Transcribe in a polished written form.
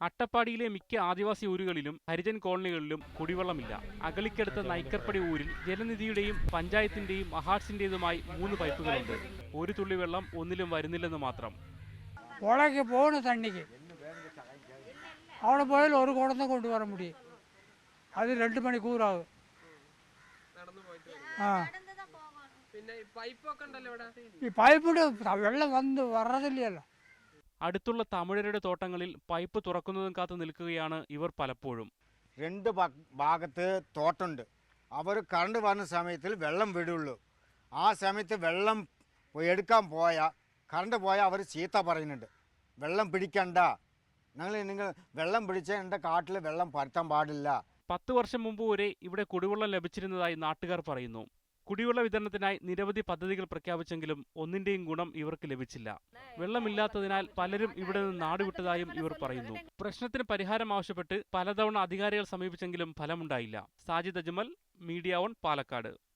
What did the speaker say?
അട്ടപ്പാടിയിലെ മിക്ക ആദിവാസി ഊരുകളിലും ഹരിജൻ കോളനികളിലും കുടിവെള്ളമില്ല. അഗളിക്കടുത്ത നൈക്കർപ്പടി ഊരിൽ ജലനിധിയുടെയും പഞ്ചായത്തിന്റെയും മഹാട്സിന്റേതുമായി 3 പൈപ്പുകളുണ്ട്. ഒരു തുള്ളി വെള്ളം ഒന്നിലും വരുന്നില്ലെന്ന് മാത്രം. പുഴയ്ക്ക് പോകണ തണ്ണിക്ക് അവിടെ പോയാൽ ഒരു കുടന്ന് കൊണ്ടുവരാൻ മുടിയും. അത് 2 മണിക്കൂറാകും. ആ ഈ പൈപ്പിട്ട് വെള്ളം വന്ന് വരതില്ലല്ലോ. അടുത്തുള്ള തമിഴരുടെ തോട്ടങ്ങളിൽ പൈപ്പ് തുറക്കുന്നതും കാത്തു നിൽക്കുകയാണ് ഇവർ പലപ്പോഴും. 2 ഭാഗത്ത് തോട്ടുണ്ട്. അവർ കറണ്ട് വരുന്ന സമയത്തിൽ വെള്ളം വിടുള്ളൂ. ആ സമയത്ത് വെള്ളം എടുക്കാൻ പോയാൽ കറണ്ട് പോയാൽ അവർ ചീത്ത പറയുന്നുണ്ട്. വെള്ളം പിടിക്കണ്ട, നിങ്ങൾ വെള്ളം പിടിച്ചാൽ എൻ്റെ കാട്ടിൽ വെള്ളം പരത്താൻ പാടില്ല. 10 വർഷം മുമ്പ് വരെ ഇവിടെ കുടിവെള്ളം ലഭിച്ചിരുന്നതായി നാട്ടുകാർ പറയുന്നു. കുടിവെള്ള വിതരണത്തിനായി നിരവധി പദ്ധതികൾ പ്രഖ്യാപിച്ചെങ്കിലും ഒന്നിന്റെയും ഗുണം ഇവർക്ക് ലഭിച്ചില്ല. വെള്ളമില്ലാത്തതിനാൽ പലരും ഇവിടെ നിന്ന് നാടുവിട്ടതായും ഇവർ പറയുന്നു. പ്രശ്നത്തിന് പരിഹാരം ആവശ്യപ്പെട്ട് പലതവണ അധികാരികൾ സമീപിച്ചെങ്കിലും ഫലമുണ്ടായില്ല. സാജിദ് അജ്മൽ, മീഡിയ 1, പാലക്കാട്.